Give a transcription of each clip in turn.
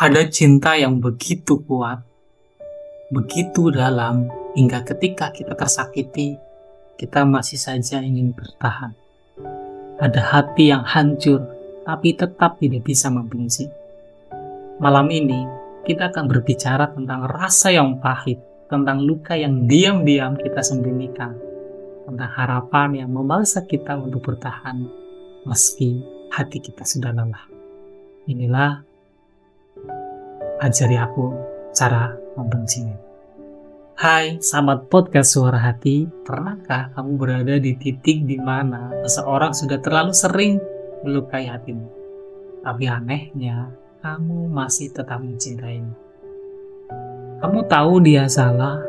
Ada cinta yang begitu kuat, begitu dalam, hingga ketika kita tersakiti, kita masih saja ingin bertahan. Ada hati yang hancur, tapi tetap tidak bisa membenci. Malam ini, kita akan berbicara tentang rasa yang pahit, tentang luka yang diam-diam kita sembunyikan, tentang harapan yang memaksa kita untuk bertahan, meski hati kita sudah lelah. Inilah Ajari Aku Cara Membencimu. Hai, sahabat podcast Suara Hati. Pernahkah kamu berada di titik di mana seseorang sudah terlalu sering melukai hatimu? Tapi anehnya, kamu masih tetap mencintainya. Kamu tahu dia salah,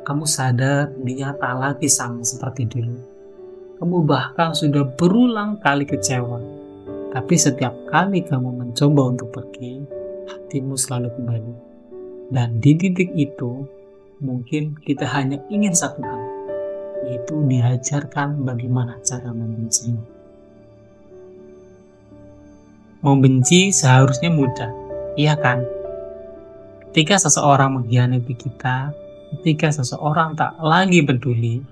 kamu sadar dia tak lagi sama seperti dulu. Kamu bahkan sudah berulang kali kecewa. Tapi setiap kali kamu mencoba untuk pergi, hatimu selalu kembali. Dan di titik itu, mungkin kita hanya ingin satu hal, yaitu diajarkan bagaimana cara membencinya. Membenci seharusnya mudah, iya kan? Ketika seseorang mengkhianati kita, ketika seseorang tak lagi peduli,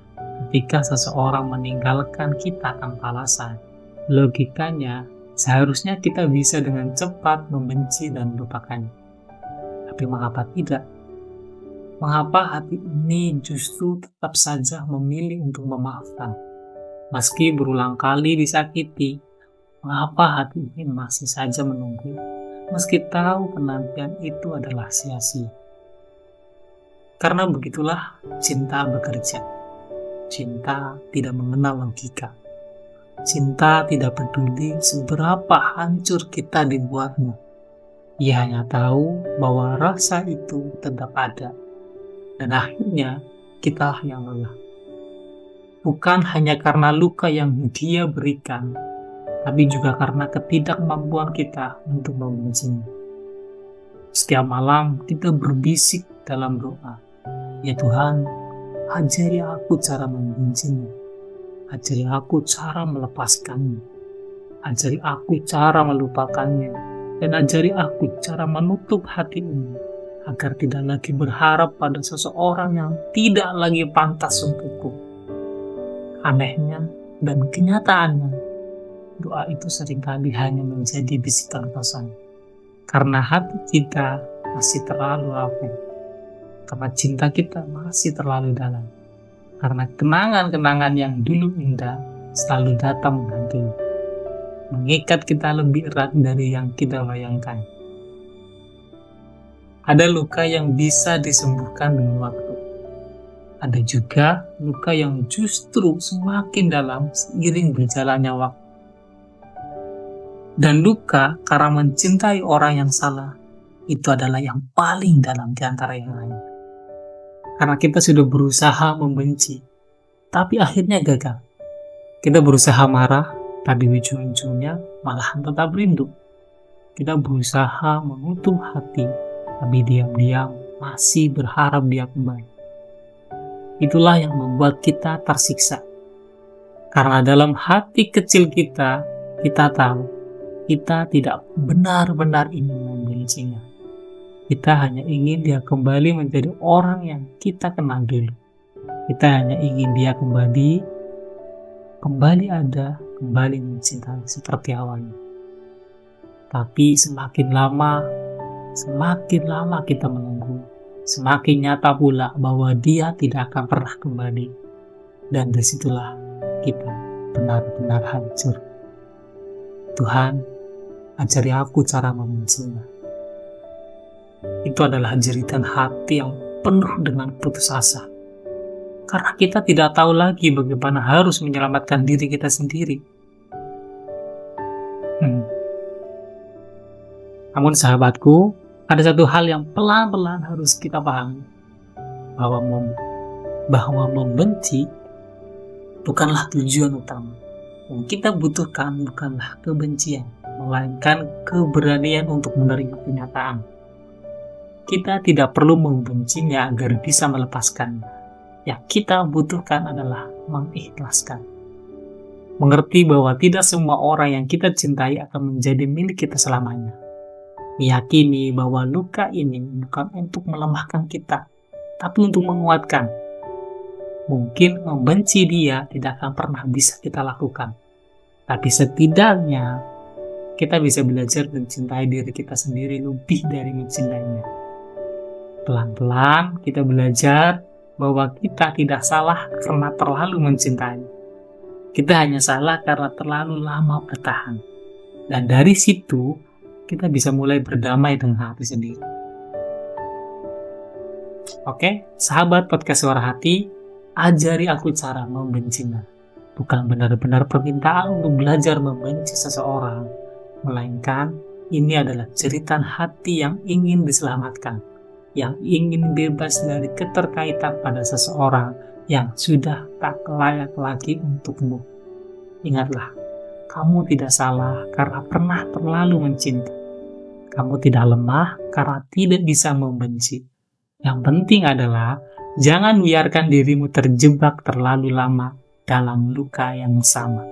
ketika seseorang meninggalkan kita tanpa alasan, logikanya seharusnya kita bisa dengan cepat membenci dan melupakannya. Tapi mengapa tidak? Mengapa hati ini justru tetap saja memilih untuk memaafkan? Meski berulang kali disakiti, mengapa hati ini masih saja menunggu? Meski tahu penantian itu adalah sia-sia. Karena begitulah cinta bekerja. Cinta tidak mengenal logika. Cinta tidak peduli seberapa hancur kita dibuatnya. Ia hanya tahu bahwa rasa itu tetap ada. Dan akhirnya kita yang lelah. Bukan hanya karena luka yang dia berikan, tapi juga karena ketidakmampuan kita untuk membencinya. Setiap malam kita berbisik dalam doa, ya Tuhan, ajari aku cara membencinya. Ajari aku cara melepaskannya. Ajari aku cara melupakannya. Dan ajari aku cara menutup hati ini, agar tidak lagi berharap pada seseorang yang tidak lagi pantas untukku. Anehnya dan kenyataannya, doa itu seringkali hanya menjadi bisikan kosong. Karena hati kita masih terlalu rapuh. Karena cinta kita masih terlalu dalam. Karena kenangan-kenangan yang dulu indah selalu datang menghantui, mengikat kita lebih erat dari yang kita bayangkan. Ada luka yang bisa disembuhkan dengan waktu. Ada juga luka yang justru semakin dalam seiring berjalannya waktu. Dan luka karena mencintai orang yang salah, itu adalah yang paling dalam di antara yang lain. Karena kita sudah berusaha membenci, tapi akhirnya gagal. Kita berusaha marah, tapi ujung-ujungnya malahan tetap rindu. Kita berusaha menutup hati, tapi diam-diam masih berharap dia kembali. Itulah yang membuat kita tersiksa. Karena dalam hati kecil kita tahu, kita tidak benar-benar ingin membencinya. Kita hanya ingin dia kembali menjadi orang yang kita kenal dulu. Kita hanya ingin dia kembali ada, kembali mencintai seperti awalnya. Tapi semakin lama kita menunggu, semakin nyata pula bahwa dia tidak akan pernah kembali. Dan disitulah kita benar-benar hancur. Tuhan, ajari aku cara membencinya. Itu adalah jeritan hati yang penuh dengan putus asa. Karena kita tidak tahu lagi bagaimana harus menyelamatkan diri kita sendiri. Namun sahabatku, ada satu hal yang pelan-pelan harus kita pahami. Bahwa membenci bukanlah tujuan utama. Yang kita butuhkan bukanlah kebencian, melainkan keberanian untuk menerima kenyataan. Kita tidak perlu membencinya agar bisa melepaskannya. Yang kita butuhkan adalah mengikhlaskan. Mengerti bahwa tidak semua orang yang kita cintai akan menjadi milik kita selamanya. Meyakini bahwa luka ini bukan untuk melemahkan kita, tapi untuk menguatkan. Mungkin membenci dia tidak akan pernah bisa kita lakukan. Tapi setidaknya kita bisa belajar mencintai diri kita sendiri lebih dari mencintainya. Pelan-pelan kita belajar bahwa kita tidak salah karena terlalu mencintai. Kita hanya salah karena terlalu lama bertahan. Dan dari situ, kita bisa mulai berdamai dengan hati sendiri. Oke, sahabat podcast Suara Hati, ajari aku cara membencinya. Bukan benar-benar permintaan untuk belajar membenci seseorang, melainkan ini adalah cerita hati yang ingin diselamatkan, yang ingin bebas dari keterkaitan pada seseorang yang sudah tak layak lagi untukmu. Ingatlah, kamu tidak salah karena pernah terlalu mencinta. Kamu tidak lemah karena tidak bisa membenci. Yang penting adalah jangan biarkan dirimu terjebak terlalu lama dalam luka yang sama.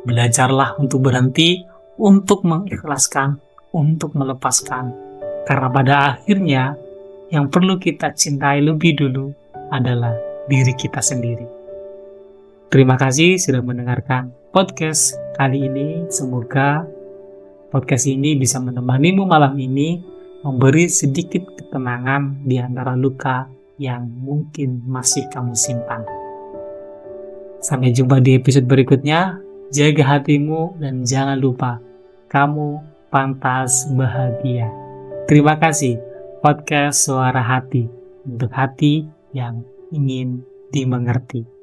Belajarlah untuk berhenti, untuk mengikhlaskan, untuk melepaskan. Karena pada akhirnya, yang perlu kita cintai lebih dulu adalah diri kita sendiri. Terima kasih sudah mendengarkan podcast kali ini. Semoga podcast ini bisa menemanimu malam ini, memberi sedikit ketenangan di antara luka yang mungkin masih kamu simpan. Sampai jumpa di episode berikutnya. Jaga hatimu dan jangan lupa, kamu pantas bahagia. Terima kasih, podcast Suara Hati, untuk hati yang ingin dimengerti.